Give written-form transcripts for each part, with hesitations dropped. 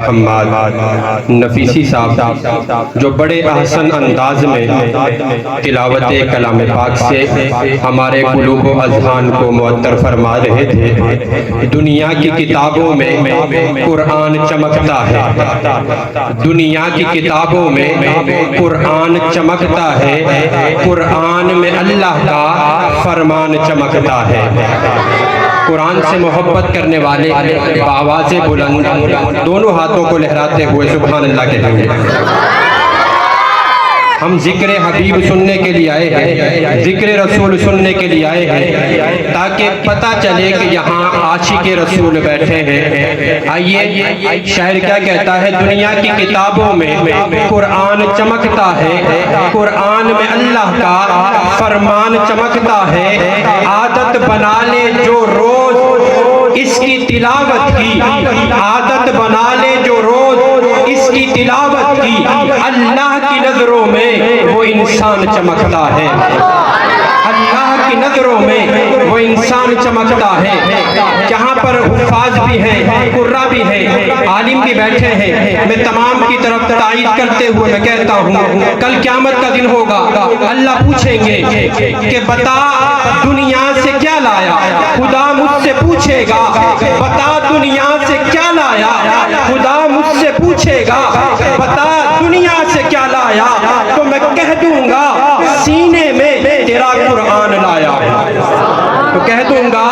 حماد نفیسی صاحب جو بڑے احسن انداز میں تلاوت کلام پاک سے ہمارے قلوب و اذہان کو معطر فرما رہے تھے۔ دنیا کی کتابوں میں قرآن چمکتا ہے، دنیا کی کتابوں میں قرآن چمکتا ہے، قرآن میں اللہ کا فرمان چمکتا ہے۔ قرآن سے محبت کرنے والے بآواز بلند دونوں ہاتھوں کو لہراتے ہوئے سبحان اللہ کہیں گے۔ ہم ذکر حبیب سننے کے لیے آئے ہیں، ذکر رسول سننے کے لیے آئے ہیں، تاکہ پتہ چلے کہ یہاں عاشق رسول بیٹھے ہیں۔ آئیے شاعر کیا کہتا ہے، دنیا کی کتابوں میں قرآن چمکتا ہے، قرآن میں اللہ کا فرمان چمکتا ہے، عادت بنا لے جو روز اس کی تلاوت کی، عادت بنا لے جو روز اس کی تلاوت کی، اللہ کی نظروں میں وہ انسان چمکتا ہے، اللہ کی نظروں میں وہ انسان چمکتا ہے۔ جہاں پر حفاظ بھی ہیں، قرہ بھی ہیں، عالم بھی بیٹھے ہیں، میں تمام کی طرف تائید کرتے ہوئے میں کہتا ہوں کل قیامت کا دن ہوگا، اللہ پوچھیں گے کہ بتا دنیا سے کیا لایا، خدا مجھ سے پوچھے گا بتا دنیا سے کیا لایا، خدا مجھ سے پوچھے گا بتا دنیا سے کیا لایا، تو میں کہہ دوں گا سینے میں تیرا قرآن لایا، تو کہہ دوں گا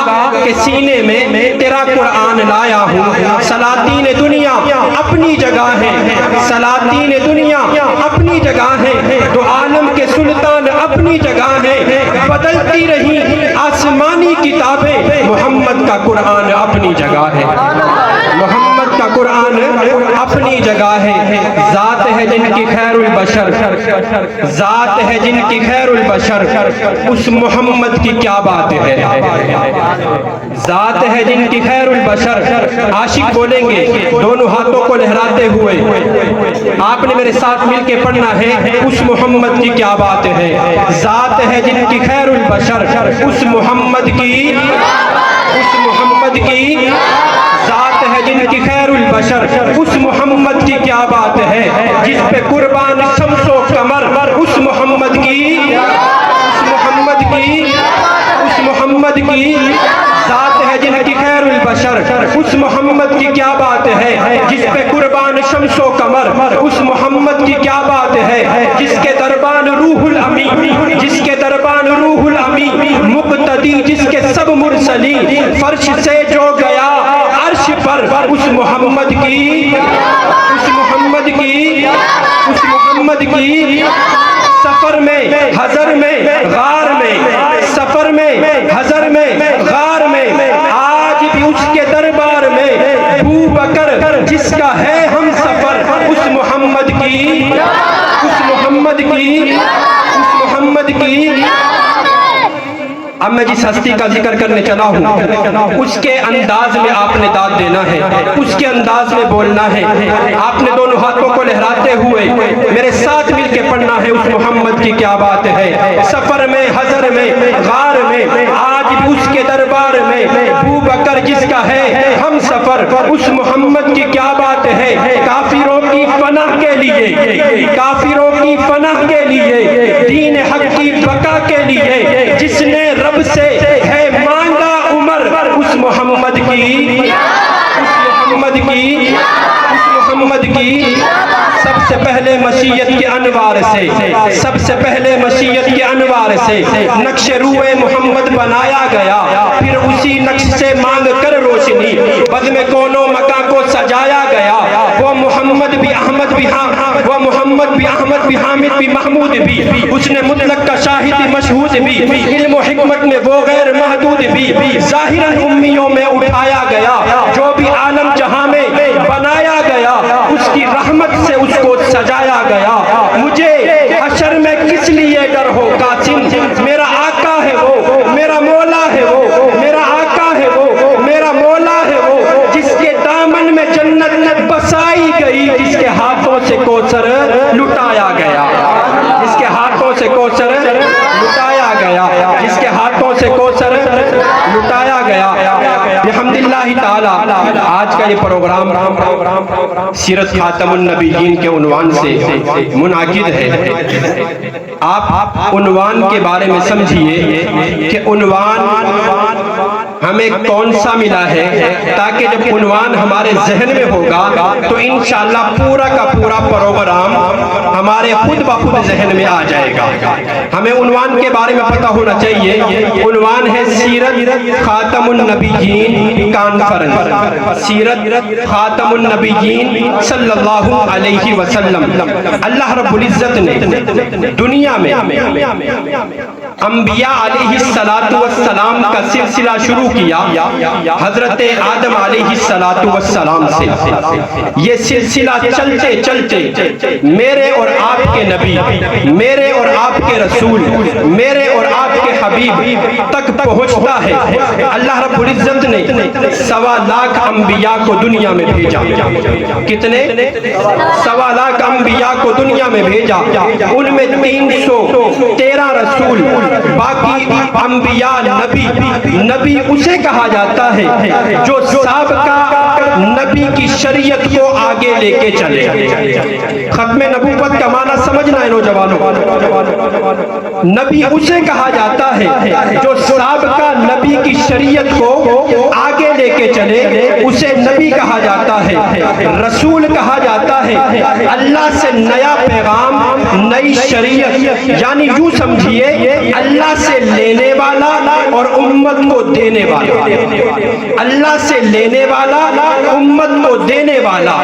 کہ سینے میں تیرا قرآن لایا ہوں۔ سلاطین دنیا اپنی جگہ ہے، سلاطین دنیا اپنی جگہ ہے، دو عالم کے سلطان اپنی جگہ ہے، بدلتی رہی آسمانی کتابیں، محمد کا قرآن اپنی جگہ ہے، محمد کا قرآن اپنی جگہ ہے۔ ذات ہے جن کی خیر البشر، ذات ہے جن کی خیر البشر، اس محمد کی کیا بات ہے، ذات ہے جن کی خیر البشر۔ عاشق بولیں گے دونوں ہاتھوں کو لہراتے ہوئے، آپ نے میرے ساتھ مل کے پڑھنا ہے، اس محمد کی کیا بات ہے، ذات ہے جن کی خیر البشر، اس محمد کی، اس محمد کی، ذات ہے جن کی خیر البشر، اس محمد کی کیا بات ہے، جس پہ قربان شمس و قمر، اس محمد کی، اس محمد کی، اس محمد کی، ذات ہے جن کی خیر البشر، اس محمد کی کیا بات ہے، جس پہ قربان شمس و قمر، اس محمد کی کیا بات ہے، جس کے دربان روح الامی، جس کے دربان روح الامی، مقتدی جس کے سب مرسلین، فرش سے جو گیا عرش پر، اس محمد کی، اس محمد کی، اس محمد کی، سفر میں حضر میں غار میں، سفر میں حضر میں غار میں، آج بھی اس کے دربار میں ابو بکر جس کا ہے ہم سفر، اس محمد کی، اس محمد کی، اس محمد کی۔ اب میں جس ہستی کا ذکر کرنے چلا ہوں اس کے انداز میں آپ نے داد دینا ہے، اس کے انداز میں بولنا ہے، آپ نے دونوں ہاتھوں کو لہراتے ہوئے میرے ساتھ مل کے پڑھنا ہے، اس محمد کی کیا بات ہے، سفر میں حضر میں غار میں، آج بھی اس کے دربار میں ابو بکر جس کا ہے ہم سفر، اس محمد کی کیا بات ہے، کافروں کی پناہ کے لیے، کافروں کی پناہ کے لیے، دین حق کی بقا کے لیے، جس نے رب سے ہے مانگا عمر، اس محمد کی، اس محمد کی، اس محمد کی، سب سے پہلے مشیت کے انوار سے، سب سے پہلے مشیت کے انوار سے نقش روئے محمد بنایا گیا، پھر اسی نقش سے مانگ کر روشنی بد میں کونوں مکان کو سجایا گیا، وہ محمد بھی احمد بھی وہ محمد بھی احمد بھی حامد بھی محمود بھی، اس نے مطلق کا شاہد مشہود بھی، علم و حکمت میں وہ غیر محدود بھی، ظاہراً امیوں میں اٹھایا گیا، جو بھی عالم جہاں میں بنایا گیا، اس کی رحمت سے اس کو سجایا گیا۔ مجھے حشر میں کس لیے ڈر ہو قاسم، میرا آقا ہے وہ، میرا مولا ہے وہ، میرا آقا ہے وہ، میرا مولا ہے وہ، جس کے دامن میں جنت بسائی گئی، جس کے ہاتھوں سے کوثر لٹایا گیا، جس کے ہاتھوں سے کوثر لٹایا گیا، جس کے ہاتھوں سے کوثر لٹایا گیا۔ بحمد اللہ تعالی آج کا یہ پروگرام سیرت خاتم النبیین کے عنوان سے منعقد ہے۔ آپ عنوان کے بارے میں سمجھیے کہ عنوان ہمیں کون سا ملا ہے، تاکہ جب عنوان ہمارے ذہن میں ہوگا تو انشاءاللہ پورا کا پورا پروگرام ہمارے خود بخود ذہن میں آ جائے گا۔ ہمیں عنوان کے بارے میں پتہ ہونا چاہیے، عنوان ہے سیرت خاتم النبیین کانفرنس، سیرت خاتم النبیین صلی اللہ علیہ وسلم۔ اللہ رب العزت نے دنیا میں انبیاء علیہ السلام کا سلسلہ شروع کیا حضرت آدم علیہ السلام سے۔ یہ سلسلہ چلتے چلتے میرے اور آپ کے نبی، میرے اور آپ کے رسول، میرے اور آپ کے حبیب تک پہنچتا ہے۔ اللہ رب العزت نے 1.25 لاکھ انبیاء کو دنیا میں بھیجا۔ کتنے؟ 1.25 لاکھ انبیاء کو دنیا میں بھیجا، ان میں 313 رسول، باقی انبیاء نبی اسے کہا جاتا ہے جو سابقہ نبی کی شریعت کو آگے لے کے چلے۔ ختم نبوت کا معنی سمجھنا ہے نوجوانوں، نبی اسے کہا جاتا ہے جو سابقہ نبی کی شریعت کو آگے لے کے چلے، اسے نبی کہا جاتا ہے۔ رسول کہا جاتا ہے اللہ سے نیا پیغام، نئی شریعت، یعنی یوں سمجھیے اللہ سے لینے والا اور امت کو دینے والا، اللہ سے لینے والا امت کو دینے والا۔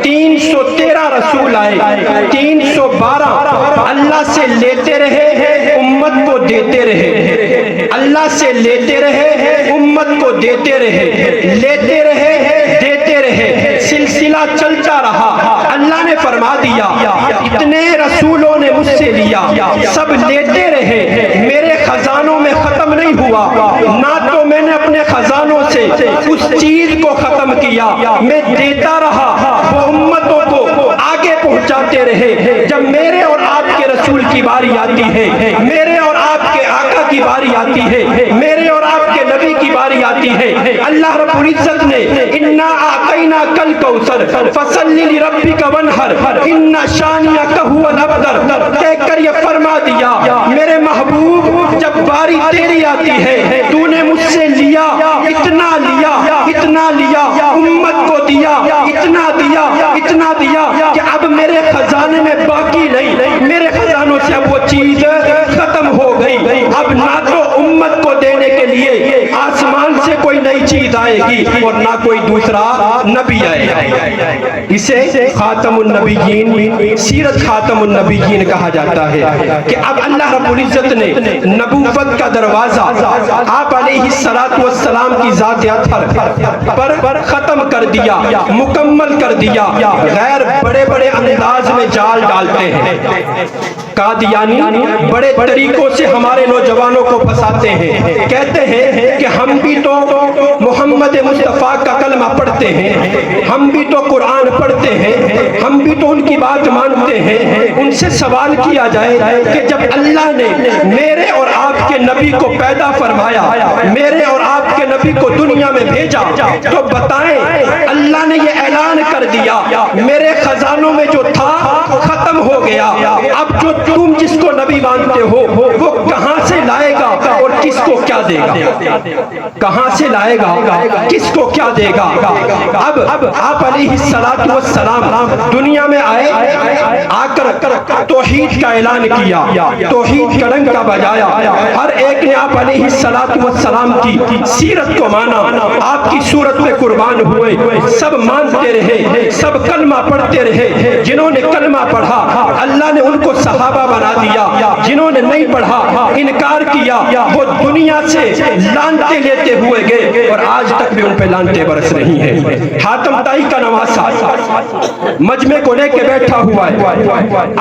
313 رسول آئے، 312 اللہ سے لیتے رہے، امت کو دیتے رہے، اللہ سے لیتے رہے، امت کو دیتے رہے، لیتے رہے، دیتے رہے، سلسلہ چلتا رہا۔ اللہ نے فرما دیا اتنے رسولوں نے مجھ سے لیا، سب لیتے رہے، میرے خزانوں میں ختم نہیں ہوا، نہ تو میں نے اپنے خزانوں سے اس چیز کو ختم کیا، میں دیتا رہا، وہ امتوں کو آگے پہنچاتے رہے۔ جب میرے اور آپ کے رسول کی باری آتی ہے، میرے اور آپ کے آقا کی باری آتی ہے، میرے اور آپ کے نبی کی باری آتی ہے، اللہ رب العزت نے انا اعطیناک الکوثر فصلی لربک وانحر ان شانئک هو الابتر کہہ کر یہ فرما دیا میرے محبوب جب باری تیری آتی ہے تو نے مجھ سے لیا، اتنا لیا، اتنا لیا، امت کو دیا، اتنا دیا، اتنا دیا کہ اب میرے خزانے میں باقی نہیں، میرے خزانوں سے اب وہ چیز ختم ہو گئی۔ اب نہ تو امت کو دینے کے لیے آسمان سے کوئی نئی چیز آئے گی اور نہ کوئی دوسرا نبی آئے گا۔ اسے خاتم النبیین، سیرت خاتم النبیین کہا جاتا ہے کہ اب اللہ رب العزت نے نبوت کا دروازہ آپ علیہ السلام کی ذات اطہر پر ختم کر دیا، مکمل کر دیا۔ غیر بڑے بڑے انداز میں جال ڈالتے ہیں، قادیانی بڑے طریقوں سے ہمارے نوجوانوں کو پھنساتے ہیں، کہتے ہیں کہ ہم بھی تو محمد مصطفیٰ کا کلمہ پڑھتے ہیں، ہم بھی تو قرآن پڑھتے ہیں، ہم بھی تو ان کی بات مانتے ہیں۔ ان سے سوال کیا جائے کہ جب اللہ نے میرے اور آپ کے نبی کو پیدا فرمایا، میرے اور آپ کے نبی کو دنیا میں بھیجا، تو بتائیں اللہ نے یہ اعلان کر دیا میرے خزانوں میں جو تھا ختم ہو گیا، اب جو تم جس کو نبی مانتے ہو وہ کہاں سے لائے گا اور کس کو کیا دے گا؟ کہاں سے لائے گا، کس کو کیا دے گا؟ اب آپ علیہ السلام دنیا میں آئے، آ کر توحید کا اعلان کیا، توحید کا ڈنکا بجایا، ہر ایک نے آپ علیہ السلام کی سیرت کو مانا، آپ کی صورت پہ قربان ہوئے، سب مانتے رہے، سب کلمہ پڑھتے رہے۔ جنہوں نے کلمہ پڑھا اللہ نے ان کو صحابہ بنا دیا، جنہوں نے نہیں پڑھا انکار کیا وہ دنیا سے لانتے لیتے ہوئے گئے اور آج تک بھی ان پہ لانتے برس رہی ہیں۔ حاتم طائی کا نواسا مجمع کو لے کے بیٹھا ہوا ہے،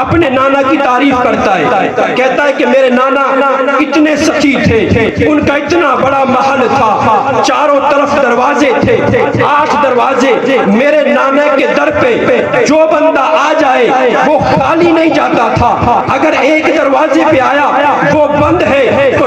اپنے نانا کی تعریف کرتا ہے، کہتا ہے کہ میرے نانا اتنے سخی تھے، ان کا اتنا بڑا محل تھا، چاروں طرف دروازے تھے، 8 دروازے، میرے نانا کے در پہ جو بندہ آ جائے وہ خالی نہیں جاتا تھا، اگر ایک دروازے پہ آیا وہ بند ہے تو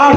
8